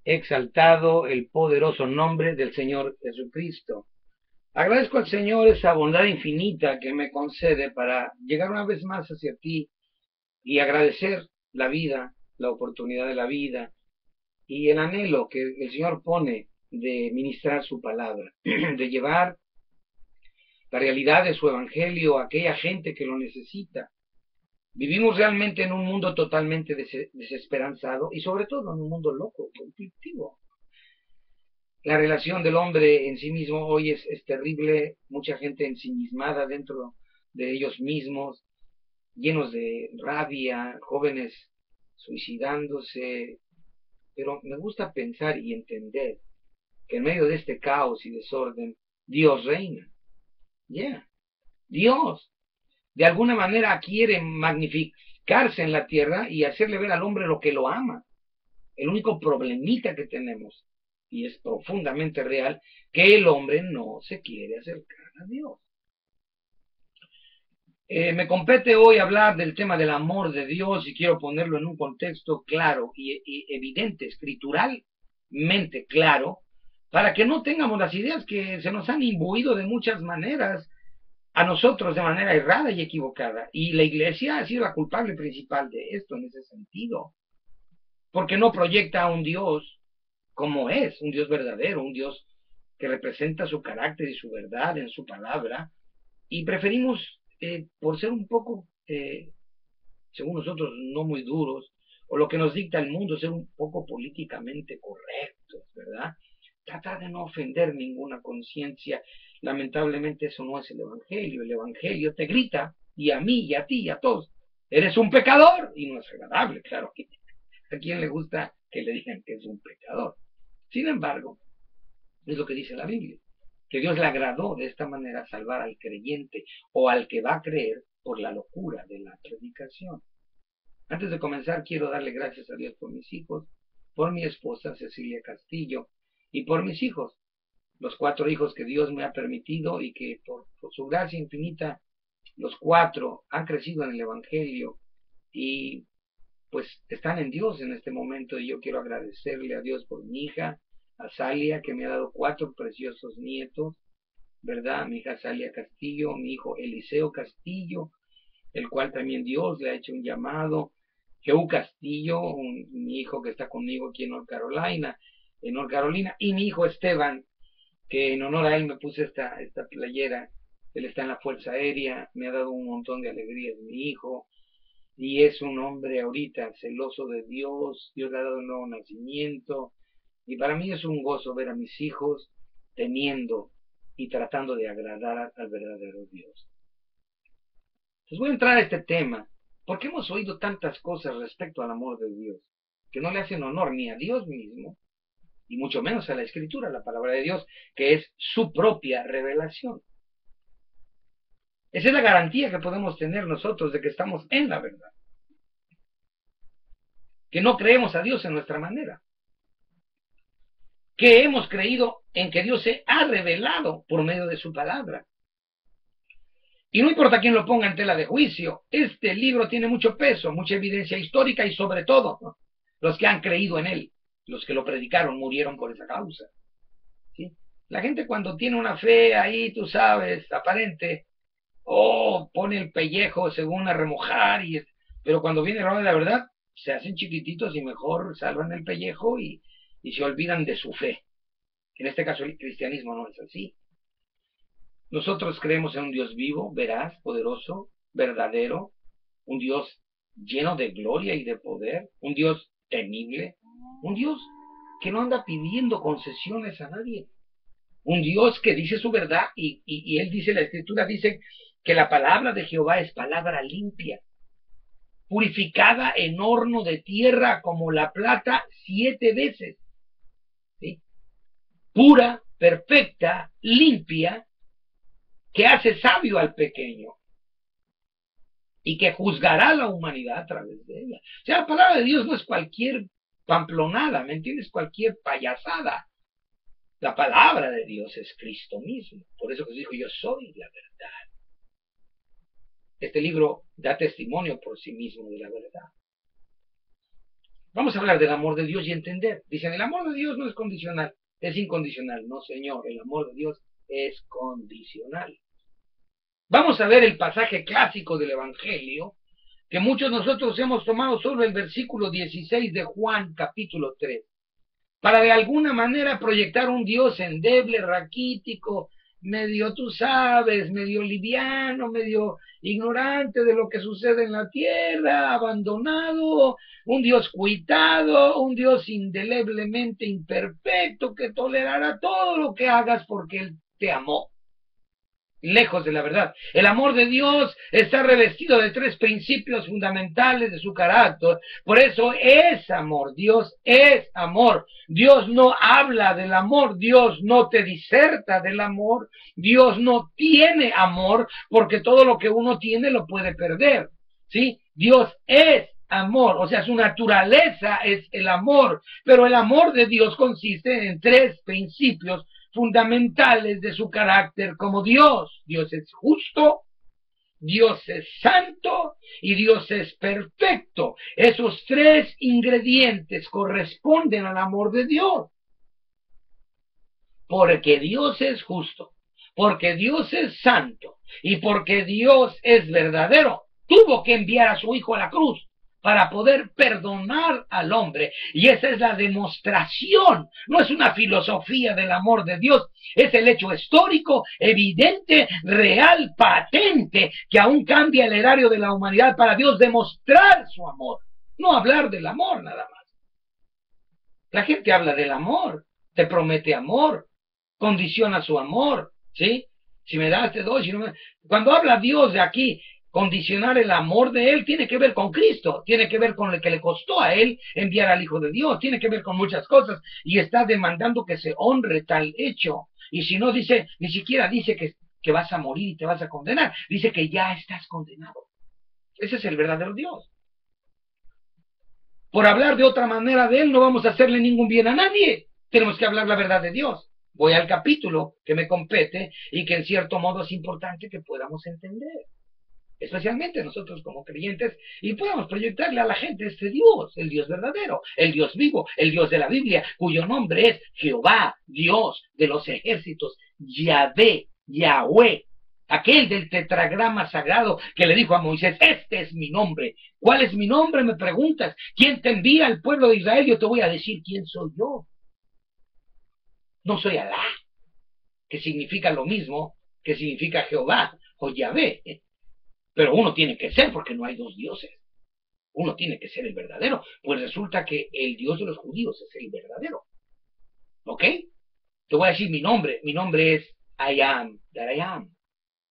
exaltado el poderoso nombre del Señor Jesucristo. Agradezco al Señor esa bondad infinita que me concede para llegar una vez más hacia ti y agradecer la vida, la oportunidad de la vida y el anhelo que el Señor pone de ministrar su palabra, de llevar la realidad de su evangelio a aquella gente que lo necesita. Vivimos realmente en un mundo totalmente desesperanzado y sobre todo en un mundo loco, conflictivo. La relación del hombre en sí mismo hoy es terrible, mucha gente ensimismada dentro de ellos mismos, llenos de rabia, jóvenes suicidándose, pero me gusta pensar y entender que en medio de este caos y desorden, Dios reina. Yeah. Dios, de alguna manera, quiere magnificarse en la tierra y hacerle ver al hombre lo que lo ama. El único problemita que tenemos, y es profundamente real, que el hombre no se quiere acercar a Dios. Me compete hoy hablar del tema del amor de Dios y quiero ponerlo en un contexto claro y evidente, escrituralmente claro, para que no tengamos las ideas que se nos han imbuido de muchas maneras a nosotros de manera errada y equivocada. Y la iglesia ha sido la culpable principal de esto en ese sentido, porque no proyecta a un Dios como es, un Dios verdadero, un Dios que representa su carácter y su verdad en su palabra, y preferimos, por ser un poco, según nosotros, no muy duros, o lo que nos dicta el mundo, ser un poco políticamente correctos, ¿verdad? Tratar de no ofender ninguna conciencia. Lamentablemente eso no es el Evangelio. El Evangelio te grita, y a mí, y a ti, y a todos, eres un pecador, y no es agradable, claro. ¿A quién le gusta que le digan que es un pecador? Sin embargo, es lo que dice la Biblia, que Dios le agradó de esta manera salvar al creyente o al que va a creer por la locura de la predicación. Antes de comenzar, quiero darle gracias a Dios por mis hijos, por mi esposa Cecilia Castillo y por mis hijos, los 4 hijos que Dios me ha permitido y que por su gracia infinita, los 4 han crecido en el Evangelio y pues están en Dios en este momento y yo quiero agradecerle a Dios por mi hija, a Salia, que me ha dado 4 preciosos nietos, ¿verdad? Mi hija Salia Castillo, mi hijo Eliseo Castillo, el cual también Dios le ha hecho un llamado, Jehú Castillo, mi hijo que está conmigo aquí en North Carolina, y mi hijo Esteban, que en honor a él me puse esta playera, él está en la Fuerza Aérea, me ha dado un montón de alegrías mi hijo, y es un hombre ahorita celoso de Dios, Dios le ha dado un nuevo nacimiento, y para mí es un gozo ver a mis hijos teniendo y tratando de agradar al verdadero Dios. Entonces voy a entrar a este tema, porque hemos oído tantas cosas respecto al amor de Dios, que no le hacen honor ni a Dios mismo, y mucho menos a la Escritura, la palabra de Dios, que es su propia revelación. Esa es la garantía que podemos tener nosotros de que estamos en la verdad, que no creemos a Dios en nuestra manera, que hemos creído en que Dios se ha revelado por medio de su palabra. Y no importa quién lo ponga en tela de juicio, este libro tiene mucho peso, mucha evidencia histórica y sobre todo, ¿no?, los que han creído en él, los que lo predicaron, murieron por esa causa. ¿Sí? La gente cuando tiene una fe ahí, tú sabes, aparente, pone el pellejo según a remojar, pero cuando viene la hora de la verdad, se hacen chiquititos y mejor salvan el pellejo y se olvidan de su fe. En este caso el cristianismo no es así. Nosotros creemos en un Dios vivo, veraz, poderoso, verdadero, un Dios lleno de gloria y de poder, un Dios temible, un Dios que no anda pidiendo concesiones a nadie, un Dios que dice su verdad y él dice, la escritura dice que la palabra de Jehová es palabra limpia, purificada en horno de tierra como la plata 7 veces, ¿sí? Pura, perfecta, limpia, que hace sabio al pequeño y que juzgará a la humanidad a través de ella. O sea, la palabra de Dios no es cualquier pamplonada, ¿me entiendes? Cualquier payasada. La palabra de Dios es Cristo mismo. Por eso que dijo, yo soy la verdad. Este libro da testimonio por sí mismo de la verdad. Vamos a hablar del amor de Dios y entender. Dicen, el amor de Dios no es condicional, es incondicional. No, señor, el amor de Dios es condicional. Vamos a ver el pasaje clásico del Evangelio, que muchos de nosotros hemos tomado solo el versículo 16 de Juan, capítulo 3, para de alguna manera proyectar un Dios endeble, raquítico, medio, tú sabes, medio liviano, medio ignorante de lo que sucede en la tierra, abandonado, un Dios cuitado, un Dios indeleblemente imperfecto que tolerará todo lo que hagas porque Él te amó. Lejos de la verdad. El amor de Dios está revestido de tres principios fundamentales de su carácter. Por eso es amor. Dios es amor. Dios no habla del amor. Dios no te diserta del amor. Dios no tiene amor porque todo lo que uno tiene lo puede perder. ¿Sí? Dios es amor, o sea, su naturaleza es el amor, pero el amor de Dios consiste en tres principios fundamentales de su carácter como Dios. Dios es justo, Dios es santo y Dios es perfecto. Esos tres ingredientes corresponden al amor de Dios. Porque Dios es justo, porque Dios es santo y porque Dios es verdadero, tuvo que enviar a su Hijo a la cruz para poder perdonar al hombre. Y esa es la demostración, no es una filosofía del amor de Dios, es el hecho histórico, evidente, real, patente, que aún cambia el erario de la humanidad para Dios demostrar su amor, no hablar del amor nada más. La gente habla del amor, te promete amor, condiciona su amor, ¿sí? Si me das, te doy. Si no me... Cuando habla Dios de aquí, condicionar el amor de Él tiene que ver con Cristo, tiene que ver con lo que le costó a Él enviar al Hijo de Dios, tiene que ver con muchas cosas y está demandando que se honre tal hecho. Y si no dice, ni siquiera dice que vas a morir y te vas a condenar, dice que ya estás condenado. Ese es el verdadero Dios. Por hablar de otra manera de Él no vamos a hacerle ningún bien a nadie. Tenemos que hablar la verdad de Dios. Voy al capítulo que me compete y que en cierto modo es importante que podamos entender, especialmente nosotros como creyentes, y podamos proyectarle a la gente este Dios, el Dios verdadero, el Dios vivo, el Dios de la Biblia, cuyo nombre es Jehová, Dios de los ejércitos, Yahvé, Yahweh, aquel del tetragrama sagrado que le dijo a Moisés, este es mi nombre. ¿Cuál es mi nombre? Me preguntas. ¿Quién te envía al pueblo de Israel? Yo te voy a decir quién soy yo. No soy Alá, que significa lo mismo que significa Jehová o Yahvé. Pero uno tiene que ser, porque no hay dos dioses. Uno tiene que ser el verdadero. Pues resulta que el Dios de los judíos es el verdadero. ¿Ok? Te voy a decir mi nombre. Mi nombre es I am that I am.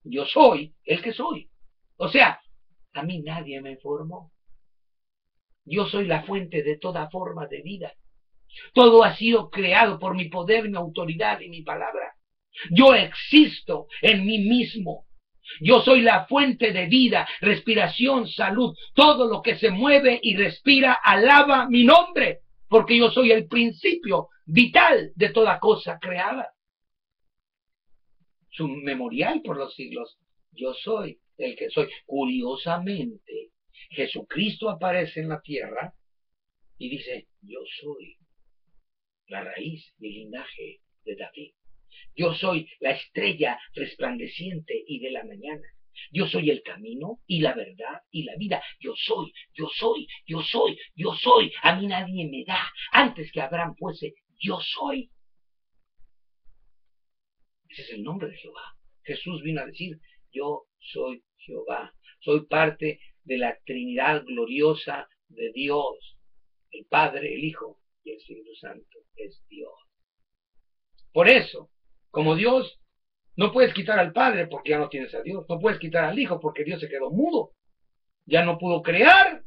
Yo soy el que soy. O sea, a mí nadie me formó. Yo soy la fuente de toda forma de vida. Todo ha sido creado por mi poder, mi autoridad y mi palabra. Yo existo en mí mismo. Yo soy la fuente de vida, respiración, salud. Todo lo que se mueve y respira alaba mi nombre, porque yo soy el principio vital de toda cosa creada. Su memorial por los siglos. Yo soy el que soy. Curiosamente, Jesucristo aparece en la tierra y dice, yo soy la raíz y el linaje de David. Yo soy la estrella resplandeciente y de la mañana. Yo soy el camino y la verdad y la vida. Yo soy, yo soy, yo soy, yo soy. A mí nadie me da. Antes que Abraham fuese, yo soy. Ese es el nombre de Jehová. Jesús vino a decir, yo soy Jehová. Soy parte de la Trinidad gloriosa de Dios. El Padre, el Hijo y el Espíritu Santo es Dios. Por eso, como Dios, no puedes quitar al Padre porque ya no tienes a Dios. No puedes quitar al Hijo porque Dios se quedó mudo. Ya no pudo crear.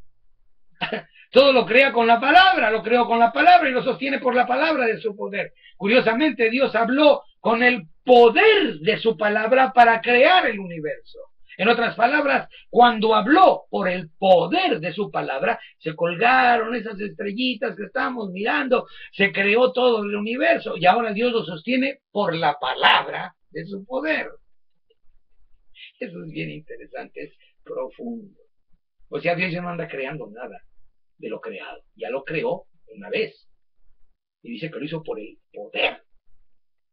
Todo lo crea con la palabra, lo creó con la palabra y lo sostiene por la palabra de su poder. Curiosamente, Dios habló con el poder de su palabra para crear el universo. En otras palabras, cuando habló por el poder de su palabra, se colgaron esas estrellitas que estamos mirando, se creó todo el universo y ahora Dios lo sostiene por la palabra de su poder. Eso es bien interesante, es profundo. O sea, Dios ya no anda creando nada. de lo creado. Ya lo creó una vez. Y dice que lo hizo por el poder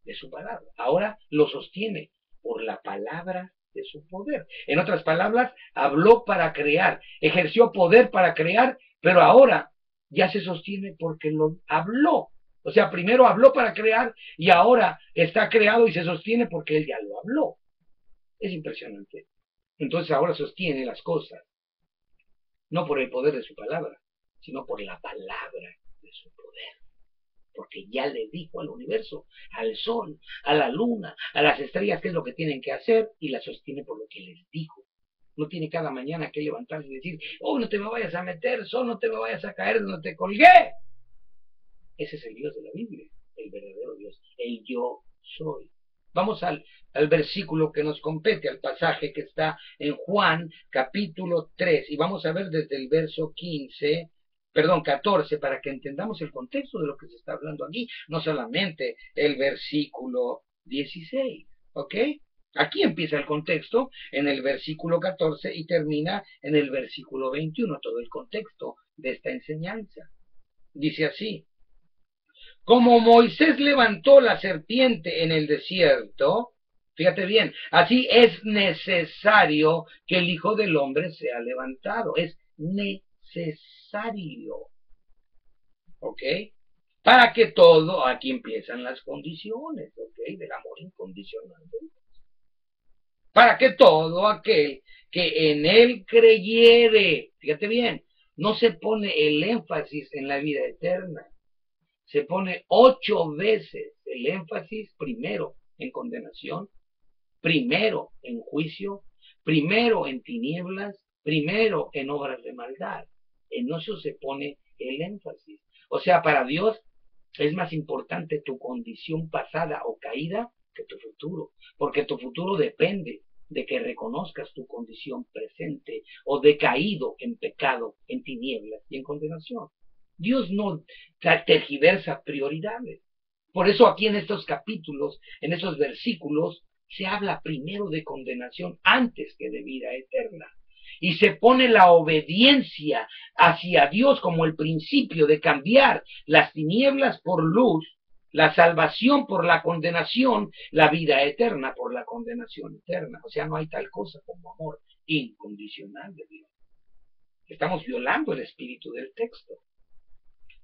de su palabra. Ahora lo sostiene por la palabra de su poder. En otras palabras, habló para crear, ejerció poder para crear, pero ahora ya se sostiene porque lo habló. O sea, primero habló para crear y ahora está creado y se sostiene porque él ya lo habló. Es impresionante. Entonces ahora sostiene las cosas, no por el poder de su palabra, sino por la palabra de su poder. Porque ya le dijo al universo, al sol, a la luna, a las estrellas qué es lo que tienen que hacer y la sostiene por lo que les dijo. No tiene cada mañana que levantarse y decir, oh, no te me vayas a meter, sol, no te me vayas a caer donde te colgué. Ese es el Dios de la Biblia, el verdadero Dios, el yo soy. Vamos al versículo que nos compete, al pasaje que está en Juan capítulo 3 y vamos a ver desde el verso 14, para que entendamos el contexto de lo que se está hablando aquí, no solamente el versículo 16, ¿ok? Aquí empieza el contexto en el versículo 14 y termina en el versículo 21, todo el contexto de esta enseñanza. Dice así: como Moisés levantó la serpiente en el desierto, fíjate bien, así es necesario que el Hijo del Hombre sea levantado. Es necesario. ¿Ok? Para que todo, aquí empiezan las condiciones, ¿ok? Del amor incondicional. Para que todo aquel que en él creyere, fíjate bien, no se pone el énfasis en la vida eterna. Se pone 8 veces el énfasis primero en condenación, primero en juicio, primero en tinieblas, primero en obras de maldad. En eso se pone el énfasis. O sea, para Dios es más importante tu condición pasada o caída que tu futuro, porque tu futuro depende de que reconozcas tu condición presente o decaído en pecado, en tinieblas y en condenación. Dios no tergiversa prioridades. Por eso aquí en estos capítulos, en estos versículos, se habla primero de condenación antes que de vida eterna. Y se pone la obediencia hacia Dios como el principio de cambiar las tinieblas por luz, la salvación por la condenación, la vida eterna por la condenación eterna. O sea, no hay tal cosa como amor incondicional de Dios. Estamos violando el espíritu del texto.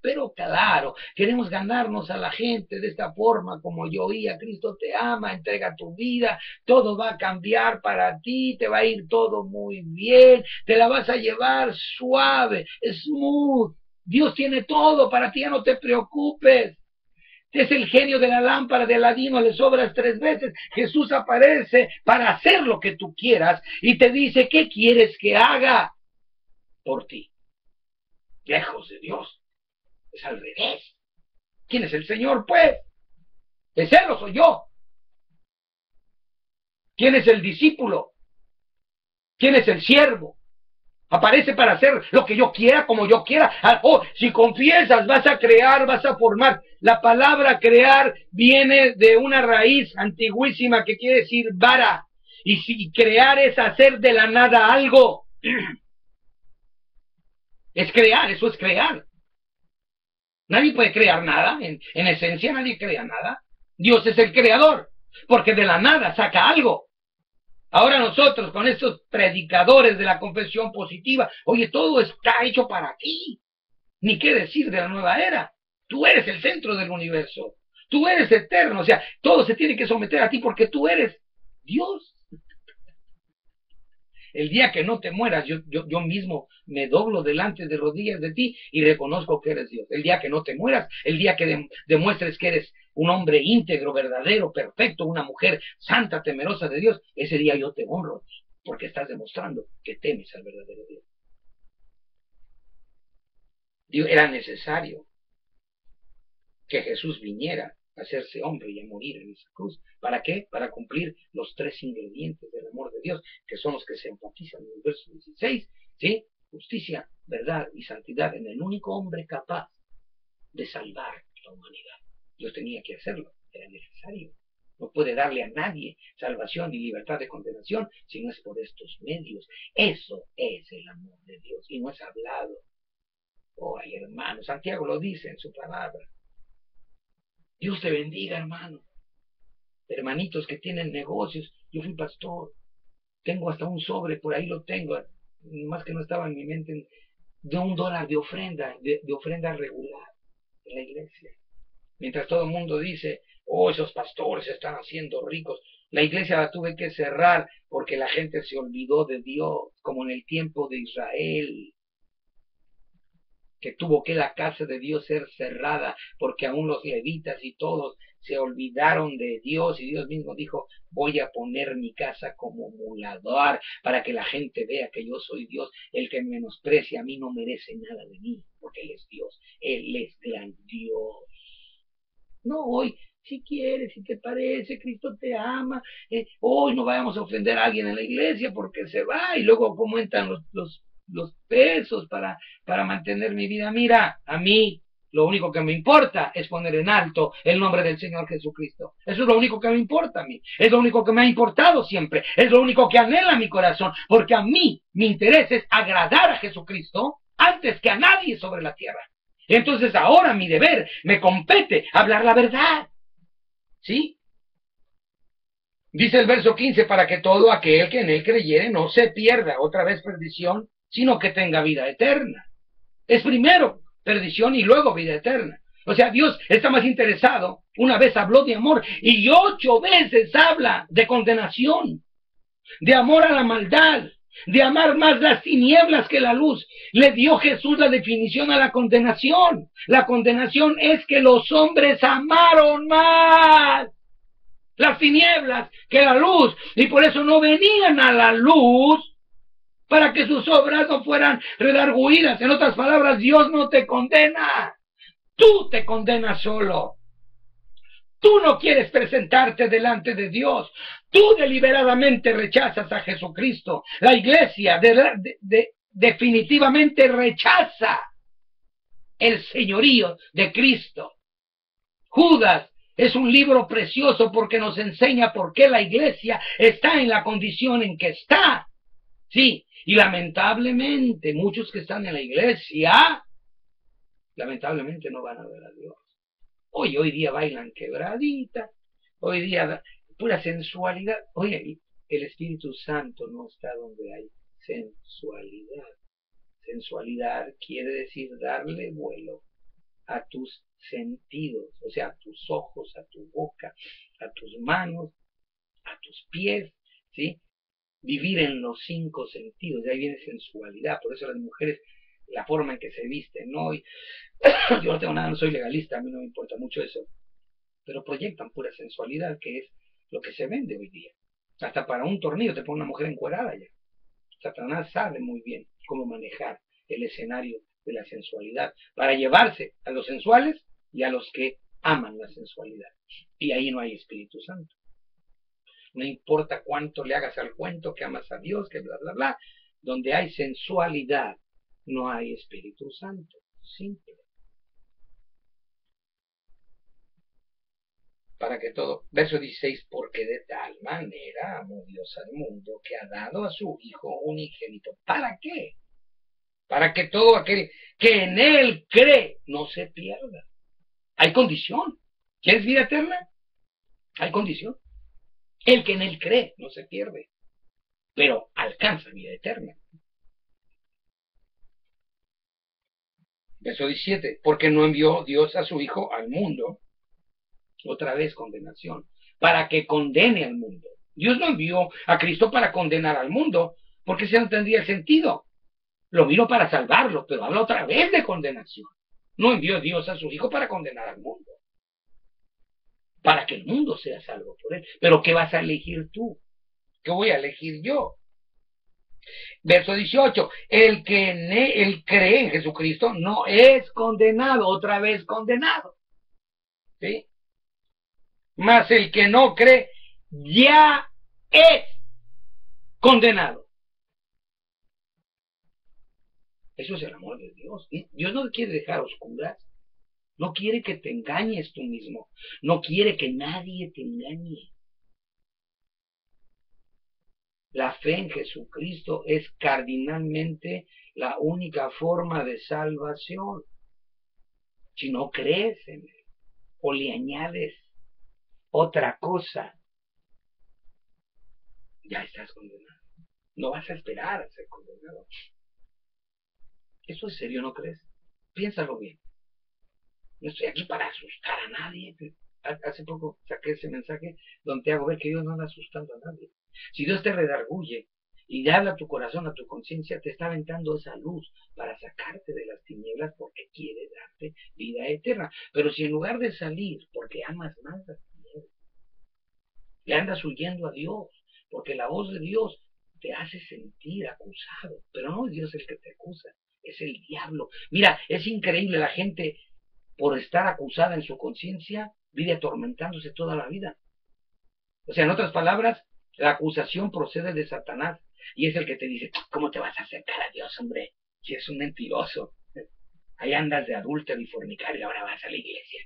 Pero claro, queremos ganarnos a la gente de esta forma, como yo oía: Cristo te ama, entrega tu vida, todo va a cambiar para ti, te va a ir todo muy bien, te la vas a llevar suave, smooth. Dios tiene todo para ti, ya no te preocupes. Es el genio de la lámpara de Aladino, le sobras 3 veces. Jesús aparece para hacer lo que tú quieras y te dice: ¿qué quieres que haga por ti? Lejos de Dios. Es al revés. ¿Quién es el Señor, pues? ¿Es Él o soy yo? ¿Quién es el discípulo? ¿Quién es el siervo? Aparece para hacer lo que yo quiera, como yo quiera. Oh, si confiesas, vas a crear, vas a formar. La palabra crear viene de una raíz antiguísima que quiere decir vara. Y si crear es hacer de la nada algo. Es crear, eso es crear. Nadie puede crear nada, en esencia nadie crea nada. Dios es el creador, porque de la nada saca algo. Ahora nosotros, con estos predicadores de la confesión positiva, oye, todo está hecho para ti. Ni qué decir de la nueva era. Tú eres el centro del universo. Tú eres eterno. O sea, todo se tiene que someter a ti porque tú eres Dios. El día que no te mueras, yo mismo me doblo delante de rodillas de ti y reconozco que eres Dios. El día que no te mueras, el día que demuestres que eres un hombre íntegro, verdadero, perfecto, una mujer santa, temerosa de Dios, ese día yo te honro, porque estás demostrando que temes al verdadero Dios. Era necesario que Jesús viniera a hacerse hombre y a morir en esa cruz. ¿Para qué? Para cumplir los 3 ingredientes del amor de Dios, que son los que se enfatizan en el verso 16, ¿sí? Justicia, verdad y santidad en el único hombre capaz de salvar la humanidad. Dios tenía que hacerlo, era necesario. No puede darle a nadie salvación ni libertad de condenación si no es por estos medios. Eso es el amor de Dios y no es hablado. Oh, hermano, Santiago lo dice en su palabra. Dios te bendiga, hermano. Hermanitos que tienen negocios. Yo fui pastor. Tengo hasta un sobre, por ahí lo tengo. Más que no estaba en mi mente. De $1 de ofrenda, de ofrenda regular en la iglesia. Mientras todo el mundo dice, oh, esos pastores están haciendo ricos. La iglesia la tuve que cerrar porque la gente se olvidó de Dios, como en el tiempo de Israel, que tuvo que la casa de Dios ser cerrada porque aún los levitas y todos se olvidaron de Dios, y Dios mismo dijo, voy a poner mi casa como muladar para que la gente vea que yo soy Dios. El que menosprecia a mí no merece nada de mí, porque Él es Dios, Él es gran Dios. No, hoy, si quieres, si te parece, Cristo te ama, hoy no vayamos a ofender a alguien en la iglesia porque se va, y luego cómo entran los pesos para mantener mi vida. Mira, a mí lo único que me importa es poner en alto el nombre del Señor Jesucristo. Eso es lo único que me importa a mí. Es lo único que me ha importado siempre. Es lo único que anhela mi corazón. Porque a mí, mi interés es agradar a Jesucristo antes que a nadie sobre la tierra. Entonces ahora mi deber, me compete hablar la verdad. ¿Sí? Dice el verso 15, para que todo aquel que en él creyere no se pierda, otra vez perdición, sino que tenga vida eterna. Es primero perdición y luego vida eterna. O sea, Dios está más interesado. Una vez habló de amor y 8 veces habla de condenación, de amor a la maldad, de amar más las tinieblas que la luz. Le dio Jesús la definición a la condenación. La condenación es que los hombres amaron más las tinieblas que la luz, y por eso no venían a la luz, para que sus obras no fueran redarguidas. En otras palabras, Dios no te condena, tú te condenas solo. Tú no quieres presentarte delante de Dios. Tú deliberadamente rechazas a Jesucristo. La iglesia definitivamente rechaza el señorío de Cristo. Judas es un libro precioso porque nos enseña por qué la iglesia está en la condición en que está. Sí, y lamentablemente muchos que están en la iglesia, lamentablemente no van a ver a Dios. Hoy día bailan quebradita, hoy día pura sensualidad. Oye, el Espíritu Santo no está donde hay sensualidad. Sensualidad quiere decir darle vuelo a tus sentidos, o sea, a tus ojos, a tu boca, a tus manos, a tus pies, ¿sí? Vivir en los 5 sentidos, de ahí viene sensualidad. Por eso las mujeres, la forma en que se visten, ¿no? Y yo no tengo nada, no soy legalista, a mí no me importa mucho eso, pero proyectan pura sensualidad, que es lo que se vende hoy día. Hasta para un tornillo te pone una mujer encuerada ya. Satanás sabe muy bien cómo manejar el escenario de la sensualidad para llevarse a los sensuales y a los que aman la sensualidad. Y ahí no hay Espíritu Santo. No importa cuánto le hagas al cuento que amas a Dios, que bla, bla, bla. Donde hay sensualidad, no hay Espíritu Santo. Simple. Para que todo, verso 16, porque de tal manera amó Dios al mundo que ha dado a su Hijo unigénito. ¿Para qué? Para que todo aquel que en Él cree no se pierda. Hay condición. ¿Quieres vida eterna? Hay condición. El que en Él cree no se pierde, pero alcanza vida eterna. Verso 17, porque no envió Dios a su Hijo al mundo, otra vez condenación, para que condene al mundo. Dios no envió a Cristo para condenar al mundo, porque ese no tendría sentido. Lo vino para salvarlo, pero habla otra vez de condenación. No envió Dios a su Hijo para condenar al mundo, para que el mundo sea salvo por él. Pero ¿qué vas a elegir tú? ¿Qué voy a elegir yo? Verso 18, el que cree en Jesucristo no es condenado, otra vez condenado. ¿Sí? Mas el que no cree ya es condenado. Eso es el amor de Dios. Dios no te quiere dejar a oscuras. No quiere que te engañes tú mismo. No quiere que nadie te engañe. La fe en Jesucristo es cardinalmente la única forma de salvación. Si no crees en Él o le añades otra cosa, ya estás condenado. No vas a esperar a ser condenado. ¿Eso es serio, no crees? Piénsalo bien. No estoy aquí para asustar a nadie. Hace poco saqué ese mensaje donde te hago ver que Dios no anda asustando a nadie. Si Dios te redarguye y le habla a tu corazón, a tu conciencia, te está aventando esa luz para sacarte de las tinieblas porque quiere darte vida eterna. Pero si en lugar de salir porque amas más las tinieblas, le andas huyendo a Dios, porque la voz de Dios te hace sentir acusado, pero no es Dios el que te acusa, es el diablo. Mira, es increíble, la gente por estar acusada en su conciencia vive atormentándose toda la vida. O sea, en otras palabras, la acusación procede de Satanás y es el que te dice, ¿cómo te vas a acercar a Dios, hombre? Si es un mentiroso. Ahí andas de adúltero y fornicario y ahora vas a la iglesia.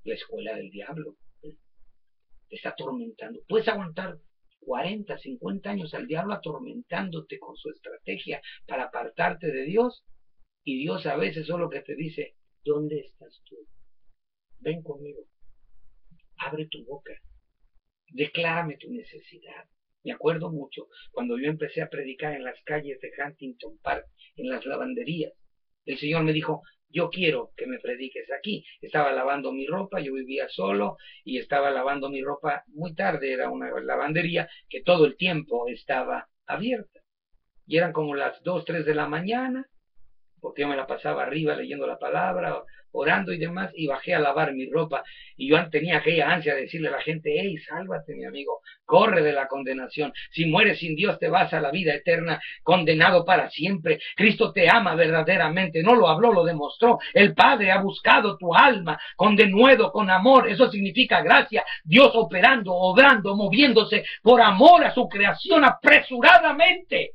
La escuela del diablo. Te está atormentando. Puedes aguantar 40, 50 años al diablo atormentándote con su estrategia para apartarte de Dios, y Dios a veces solo que te dice, ¿dónde estás tú? Ven conmigo. Abre tu boca. Declárame tu necesidad. Me acuerdo mucho cuando yo empecé a predicar en las calles de Huntington Park, en las lavanderías. El Señor me dijo, yo quiero que me prediques aquí. Estaba lavando mi ropa, yo vivía solo y estaba lavando mi ropa muy tarde. Era una lavandería que todo el tiempo estaba abierta. Y eran como las 2, 3 de la mañana, porque yo me la pasaba arriba leyendo la palabra, orando y demás, y bajé a lavar mi ropa. Y yo tenía aquella ansia de decirle a la gente, hey, sálvate, mi amigo, corre de la condenación. Si mueres sin Dios te vas a la vida eterna, condenado para siempre. Cristo te ama verdaderamente, no lo habló, lo demostró. El Padre ha buscado tu alma con denuedo, con amor. Eso significa gracia. Dios operando, obrando, moviéndose por amor a su creación apresuradamente.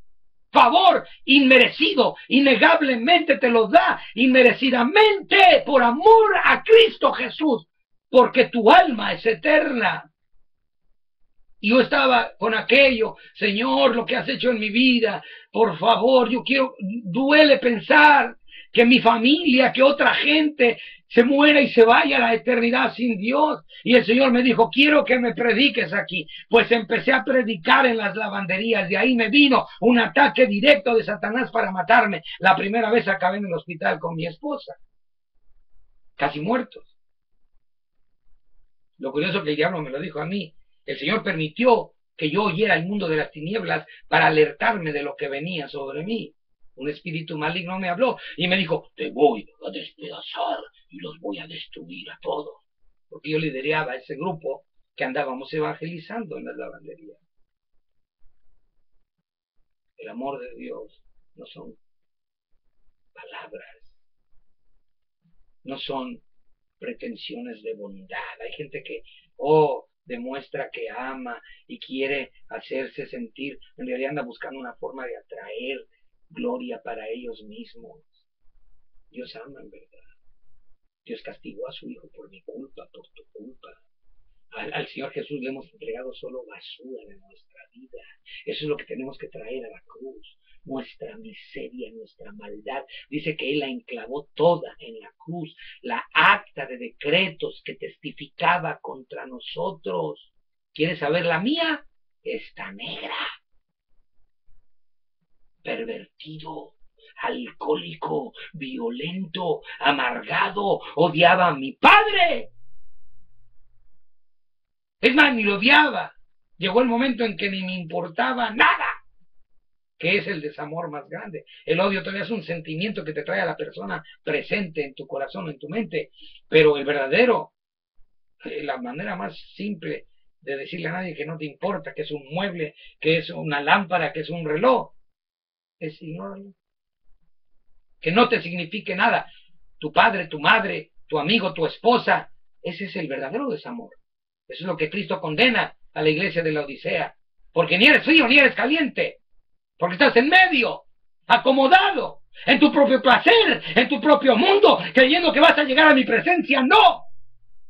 Favor inmerecido, innegablemente te lo da, inmerecidamente, por amor a Cristo Jesús, porque tu alma es eterna. Y yo estaba con aquello, Señor, lo que has hecho en mi vida, por favor, yo quiero, duele pensar que mi familia, que otra gente se muera y se vaya a la eternidad sin Dios. Y el Señor me dijo, quiero que me prediques aquí. Pues empecé a predicar en las lavanderías. De ahí me vino un ataque directo de Satanás para matarme. La primera vez acabé en el hospital con mi esposa, casi muertos. Lo curioso es que el diablo me lo dijo a mí. El Señor permitió que yo oyera el mundo de las tinieblas para alertarme de lo que venía sobre mí. Un espíritu maligno me habló y me dijo, te voy a despedazar y los voy a destruir a todos. Porque yo lideraba ese grupo que andábamos evangelizando en las lavanderías. El amor de Dios no son palabras, no son pretensiones de bondad. Hay gente que, demuestra que ama y quiere hacerse sentir, en realidad anda buscando una forma de atraer gloria para ellos mismos. Dios ama en verdad. Dios castigó a su Hijo por mi culpa, por tu culpa. Al Señor Jesús le hemos entregado solo basura de nuestra vida. Eso es lo que tenemos que traer a la cruz. Nuestra miseria, nuestra maldad. Dice que Él la enclavó toda en la cruz. La acta de decretos que testificaba contra nosotros. ¿Quieres saber la mía? Está negra. Pervertido, alcohólico, violento, amargado, odiaba a mi padre. Es más, ni lo odiaba. Llegó el momento en que ni me importaba nada, que es el desamor más grande. El odio todavía es un sentimiento que te trae a la persona presente en tu corazón, en tu mente, pero el verdadero, la manera más simple de decirle a nadie que no te importa, que es un mueble, que es una lámpara, que es un reloj, es ignóralo. Que no te signifique nada. Tu padre, tu madre, tu amigo, tu esposa, ese es el verdadero desamor. Eso es lo que Cristo condena a la iglesia de la Odisea. Porque ni eres frío ni eres caliente. Porque estás en medio, acomodado, en tu propio placer, en tu propio mundo, creyendo que vas a llegar a mi presencia. ¡No!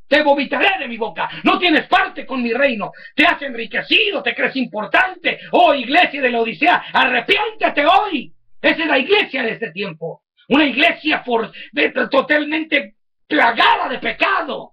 Te vomitaré de mi boca. No tienes parte con mi reino. Te has enriquecido, te crees importante. Oh, iglesia de la Odisea, arrepiéntete hoy. Esa es la iglesia de este tiempo. Una iglesia totalmente plagada de pecado.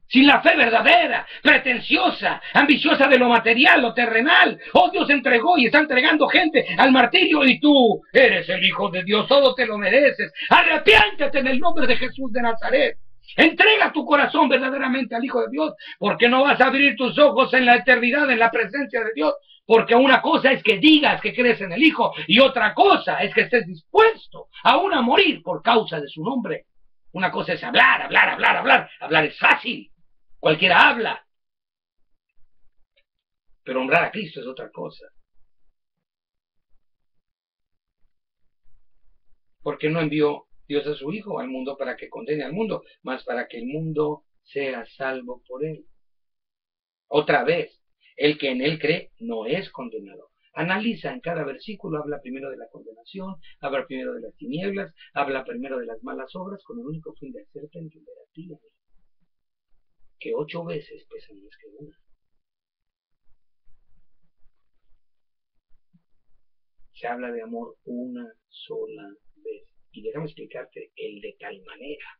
Sin la fe verdadera, pretenciosa, ambiciosa de lo material, lo terrenal. Oh, Dios entregó y está entregando gente al martirio y tú eres el Hijo de Dios, todo te lo mereces. Arrepiéntete en el nombre de Jesús de Nazaret. Entrega tu corazón verdaderamente al Hijo de Dios, porque no vas a abrir tus ojos en la eternidad, en la presencia de Dios. Porque una cosa es que digas que crees en el Hijo y otra cosa es que estés dispuesto aún a morir por causa de su nombre. Una cosa es hablar. Hablar es fácil. Cualquiera habla. Pero honrar a Cristo es otra cosa. Porque no envió Dios a su Hijo al mundo para que condene al mundo, mas para que el mundo sea salvo por él. Otra vez, el que en él cree no es condenado. Analiza en cada versículo, habla primero de la condenación, habla primero de las tinieblas, habla primero de las malas obras, con el único fin de hacerte entender a ti, que 8 veces pesan más que una. Se habla de amor una sola vez. Y déjame explicarte el de tal manera,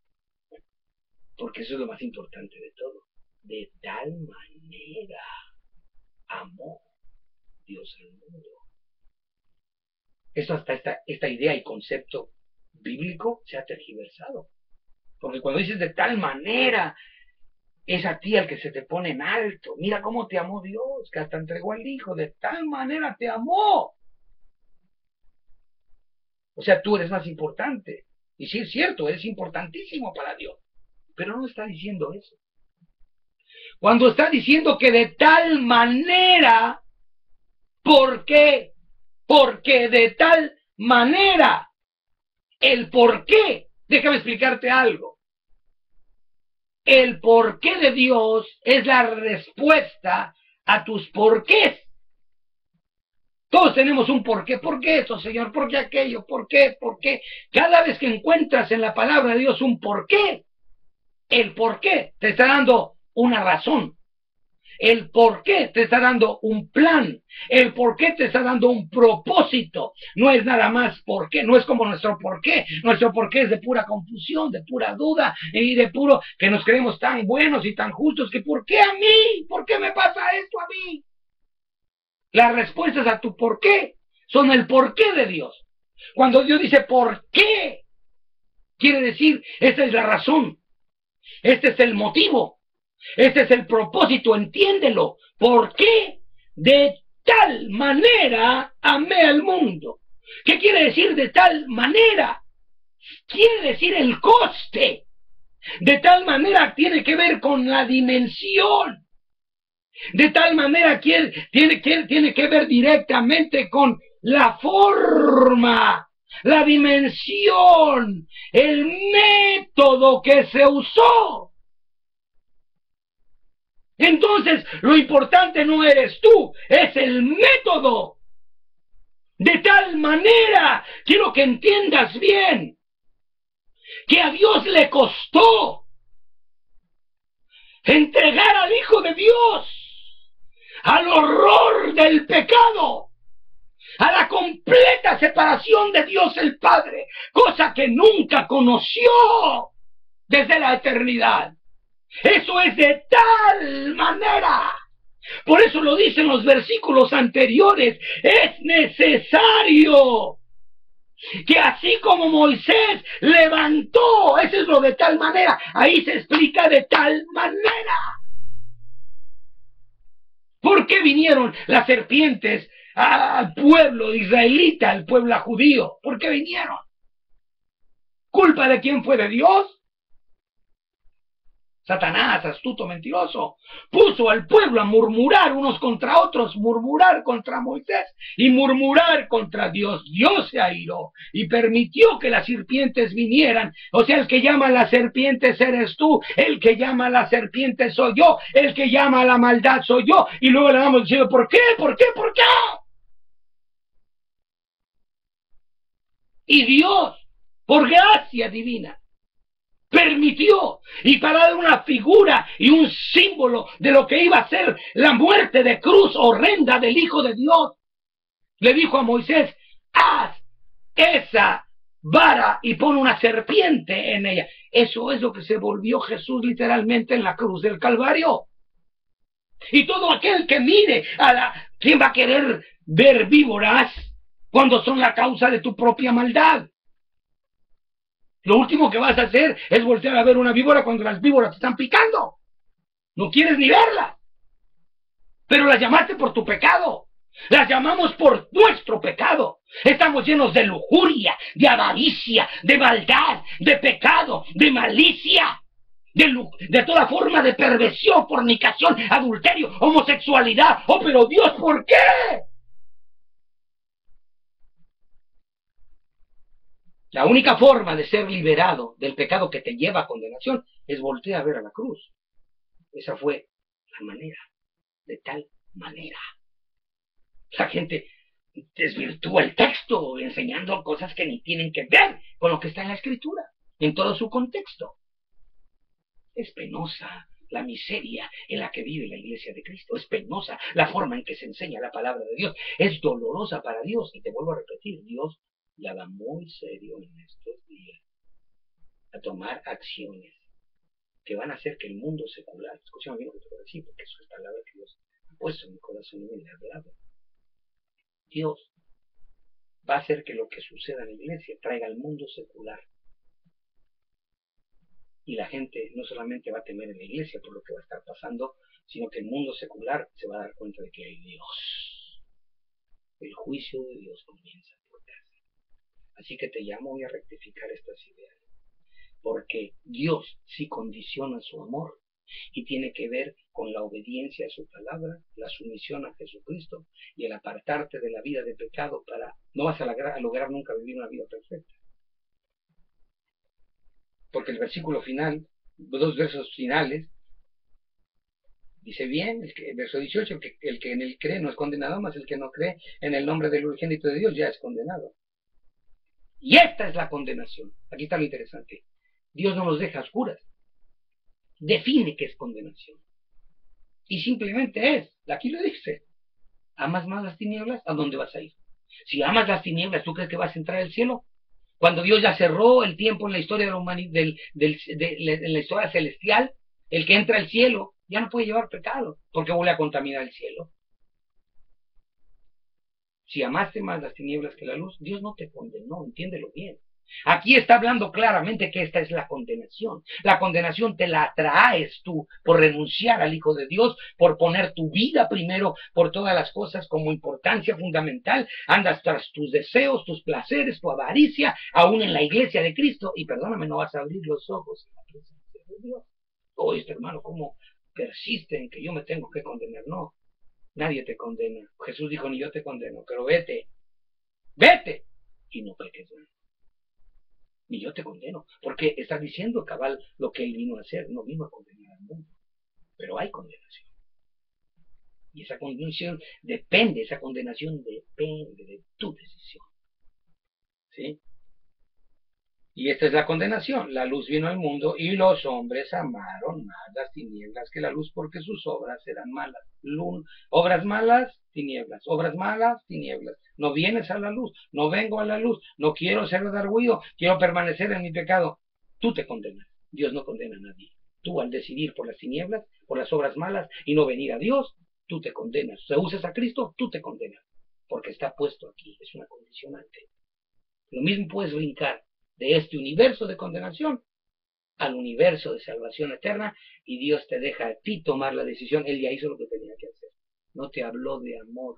porque eso es lo más importante de todo. De tal manera amó Dios al mundo. Esto hasta esta idea y concepto bíblico se ha tergiversado. Porque cuando dices de tal manera, es a ti al que se te pone en alto. Mira cómo te amó Dios, que hasta entregó al Hijo. De tal manera te amó. O sea, tú eres más importante. Y sí es cierto, eres importantísimo para Dios. Pero no está diciendo eso. Cuando está diciendo que de tal manera, ¿por qué? Porque de tal manera, el por qué, déjame explicarte algo. El porqué de Dios es la respuesta a tus porqués. Todos tenemos un porqué. ¿Por qué esto, Señor? ¿Por qué aquello? ¿Por qué? ¿Por qué? Cada vez que encuentras en la palabra de Dios un porqué, el porqué te está dando una razón. El porqué te está dando un plan. El porqué te está dando un propósito. No es nada más porqué. No es como nuestro porqué. Nuestro porqué es de pura confusión, de pura duda y de puro que nos creemos tan buenos y tan justos que ¿por qué a mí? ¿Por qué me pasa esto a mí? Las respuestas a tu porqué son el porqué de Dios. Cuando Dios dice ¿por qué? Quiere decir, esta es la razón. Este es el motivo. Este es el propósito, entiéndelo. ¿Por qué? De tal manera amé al mundo. ¿Qué quiere decir de tal manera? Quiere decir el coste. De tal manera tiene que ver con la dimensión. De tal manera tiene que ver directamente con la forma, la dimensión, el método que se usó. Entonces, lo importante no eres tú, es el método. De tal manera, quiero que entiendas bien, que a Dios le costó entregar al Hijo de Dios al horror del pecado, a la completa separación de Dios el Padre, cosa que nunca conoció desde la eternidad. Eso es de tal manera. Por eso lo dicen los versículos anteriores. Es necesario que así como Moisés levantó, eso es lo de tal manera. Ahí se explica de tal manera. ¿Por qué vinieron las serpientes al pueblo israelita, al pueblo judío? ¿Por qué vinieron? ¿Culpa de quién fue? ¿De Dios? Satanás, astuto, mentiroso, puso al pueblo a murmurar unos contra otros, murmurar contra Moisés y murmurar contra Dios. Dios se airó y permitió que las serpientes vinieran. O sea, el que llama a las serpientes eres tú, el que llama a las serpientes soy yo, el que llama a la maldad soy yo. Y luego le vamos diciendo, ¿por qué? ¿Por qué? ¿Por qué? Y Dios, por gracia divina, permitió, y para dar una figura y un símbolo de lo que iba a ser la muerte de cruz horrenda del Hijo de Dios, le dijo a Moisés, haz esa vara y pone una serpiente en ella. Eso es lo que se volvió Jesús literalmente en la cruz del Calvario. Y todo aquel que mire ¿quién va a querer ver víboras cuando son la causa de tu propia maldad? Lo último que vas a hacer es voltear a ver una víbora cuando las víboras te están picando. No quieres ni verla. Pero las llamaste por tu pecado. Las llamamos por nuestro pecado. Estamos llenos de lujuria, de avaricia, de maldad, de pecado, de malicia, de toda forma de perversión, fornicación, adulterio, homosexualidad. Oh, pero Dios, ¿por qué? La única forma de ser liberado del pecado que te lleva a condenación es voltear a ver a la cruz. Esa fue la manera, de tal manera. La gente desvirtúa el texto enseñando cosas que ni tienen que ver con lo que está en la Escritura, en todo su contexto. Es penosa la miseria en la que vive la Iglesia de Cristo. Es penosa la forma en que se enseña la palabra de Dios. Es dolorosa para Dios. Y te vuelvo a repetir, Dios la da muy serio en estos días a tomar acciones que van a hacer que el mundo secular, escúchame bien lo que te voy a decir, porque eso es palabra que Dios ha puesto en mi corazón y me ha hablado. Dios va a hacer que lo que suceda en la iglesia traiga al mundo secular. Y la gente no solamente va a temer en la iglesia por lo que va a estar pasando, sino que el mundo secular se va a dar cuenta de que hay Dios. El juicio de Dios comienza por casa. Así que te llamo hoy a rectificar estas ideas. Porque Dios sí condiciona su amor y tiene que ver con la obediencia a su palabra, la sumisión a Jesucristo y el apartarte de la vida de pecado no vas a lograr nunca vivir una vida perfecta. Porque el versículo final, 2 versos finales, dice bien, el verso 18, el que en él cree no es condenado, más el que no cree en el nombre del unigénito de Dios ya es condenado. Y esta es la condenación. Aquí está lo interesante. Dios no nos deja oscuras. Define qué es condenación. Y simplemente es, aquí lo dice, ¿amas más las tinieblas? ¿A dónde vas a ir? Si amas las tinieblas, ¿tú crees que vas a entrar al cielo? Cuando Dios ya cerró el tiempo en la historia de la humanidad, en la historia celestial, el que entra al cielo ya no puede llevar pecado, porque vuelve a contaminar el cielo. Si amaste más las tinieblas que la luz, Dios no te condenó, entiéndelo bien. Aquí está hablando claramente que esta es la condenación. La condenación te la atraes tú por renunciar al Hijo de Dios, por poner tu vida primero, por todas las cosas como importancia fundamental. Andas tras tus deseos, tus placeres, tu avaricia, aún en la iglesia de Cristo. Y perdóname, no vas a abrir los ojos en la presencia de Dios. Oh, este hermano, ¿cómo persiste en que yo me tengo que condenar? No, nadie te condena. Jesús dijo, ni yo te condeno, pero vete y no peques más. Ni yo te condeno, porque estás diciendo cabal lo que él vino a hacer, no vino a condenar al mundo, pero hay condenación. Y esa condenación depende de tu decisión. ¿Sí? Y esta es la condenación. La luz vino al mundo y los hombres amaron más las tinieblas que la luz porque sus obras eran malas. Obras malas, tinieblas. Obras malas, tinieblas. No vienes a la luz, no vengo a la luz, no quiero ser redarguido, quiero permanecer en mi pecado. Tú te condenas. Dios no condena a nadie. Tú al decidir por las tinieblas, por las obras malas y no venir a Dios, tú te condenas. Si usas a Cristo, tú te condenas. Porque está puesto aquí, es una condicionante. Lo mismo puedes brincar de este universo de condenación al universo de salvación eterna y Dios te deja a ti tomar la decisión. Él ya hizo lo que tenía que hacer. No te habló de amor,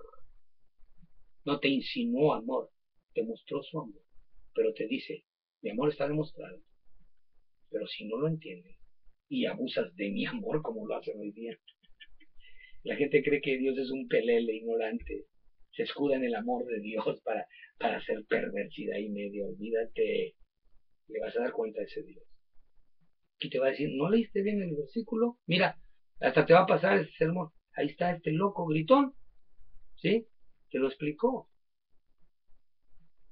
no te insinuó amor, te mostró su amor, pero te dice, mi amor está demostrado, pero si no lo entiendes y abusas de mi amor como lo hacen hoy día, la gente cree que Dios es un pelele ignorante, se escuda en el amor de Dios para hacer perversidad y medio. Olvídate, le vas a dar cuenta a ese Dios. Y te va a decir, ¿no leíste bien el versículo? Mira, hasta te va a pasar ese sermón. Ahí está este loco gritón. ¿Sí? Te lo explicó.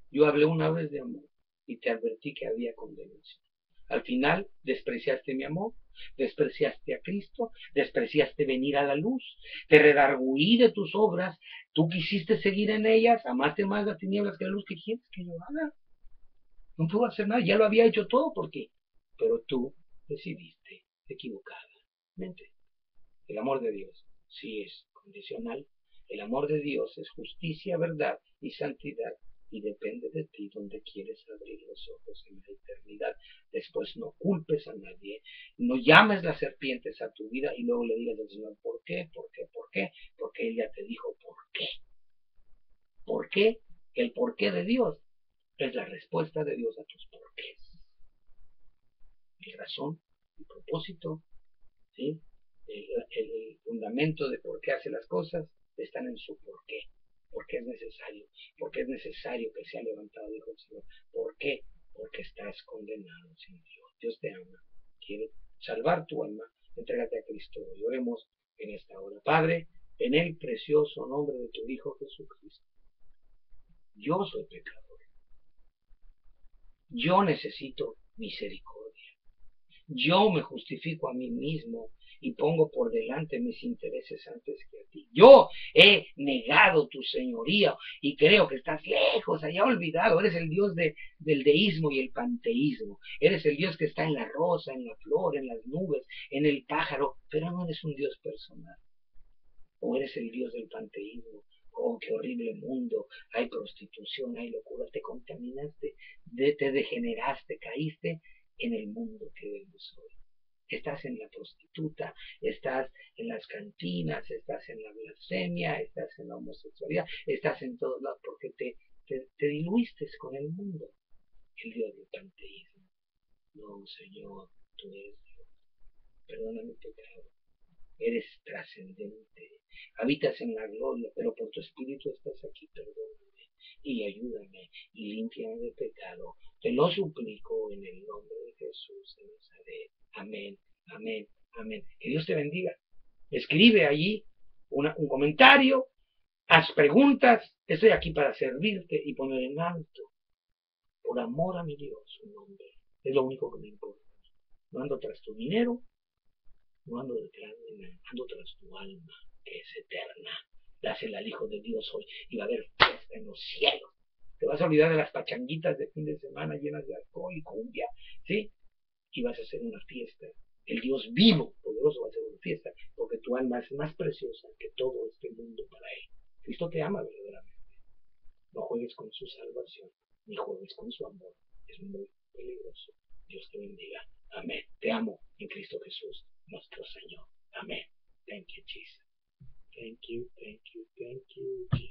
Yo hablé una vez de amor y te advertí que había condenación. Al final, despreciaste mi amor, despreciaste a Cristo, despreciaste venir a la luz, te redarguí de tus obras, tú quisiste seguir en ellas, amaste más las tinieblas que la luz. ¿Qué quieres que yo haga? No puedo hacer nada, ya lo había hecho todo por ti. Pero tú decidiste equivocadamente. El amor de Dios sí es condicional. El amor de Dios es justicia, verdad y santidad. Y depende de ti donde quieres abrir los ojos en la eternidad. Después no culpes a nadie. No llames las serpientes a tu vida y luego le digas al Señor, ¿por qué? ¿Por qué? ¿Por qué? Porque Él ya te dijo, ¿por qué? ¿Por qué? El porqué de Dios es la respuesta de Dios a tus porqués. Mi razón, mi propósito, ¿sí? El fundamento de por qué hace las cosas están en su porqué. Porque es necesario que sea levantado, dijo el Señor. ¿Por qué? Porque estás condenado sin Dios. Dios te ama, quiere salvar tu alma. Entrégate a Cristo y oremos en esta hora. Padre, en el precioso nombre de tu Hijo Jesucristo, yo soy pecador. Yo necesito misericordia. Yo me justifico a mí mismo y pongo por delante mis intereses antes que a ti. Yo he negado tu señoría y creo que estás lejos, allá olvidado. Eres el Dios del deísmo y el panteísmo. Eres el Dios que está en la rosa, en la flor, en las nubes, en el pájaro, pero no eres un Dios personal. O eres el Dios del panteísmo. Oh, qué horrible mundo. Hay prostitución, hay locura. Te contaminaste, te degeneraste, caíste en el mundo que vemos hoy. Estás en la prostituta, estás en las cantinas, estás en la blasfemia, estás en la homosexualidad, estás en todos lados porque te diluiste con el mundo. El Dios del panteísmo. No, Señor, tú eres Dios. Perdona mi pecado. Eres trascendente. Habitas en la gloria, pero por tu espíritu estás aquí. Perdóname y ayúdame y límpiame de pecado. Te lo suplico en el nombre de Jesús de Nazaret. Amén, amén, amén. Que Dios te bendiga. Escribe allí un comentario, haz preguntas. Estoy aquí para servirte y poner en alto, por amor a mi Dios, su nombre. Es lo único que me importa. No ando tras tu dinero, no ando detrás de nada, ando tras tu alma, que es eterna. Dásela al Hijo de Dios hoy y va a haber fiesta en los cielos. Te vas a olvidar de las pachanguitas de fin de semana llenas de alcohol y cumbia, ¿sí? Y vas a hacer una fiesta. El Dios vivo, poderoso, va a hacer una fiesta, porque tu alma es más preciosa que todo este mundo para Él. Cristo te ama verdaderamente. No juegues con su salvación, ni juegues con su amor. Es muy peligroso. Dios te bendiga. Amén. Te amo en Cristo Jesús, nuestro Señor. Amén. Thank you, Jesus. Thank you, thank you, thank you, Jesus.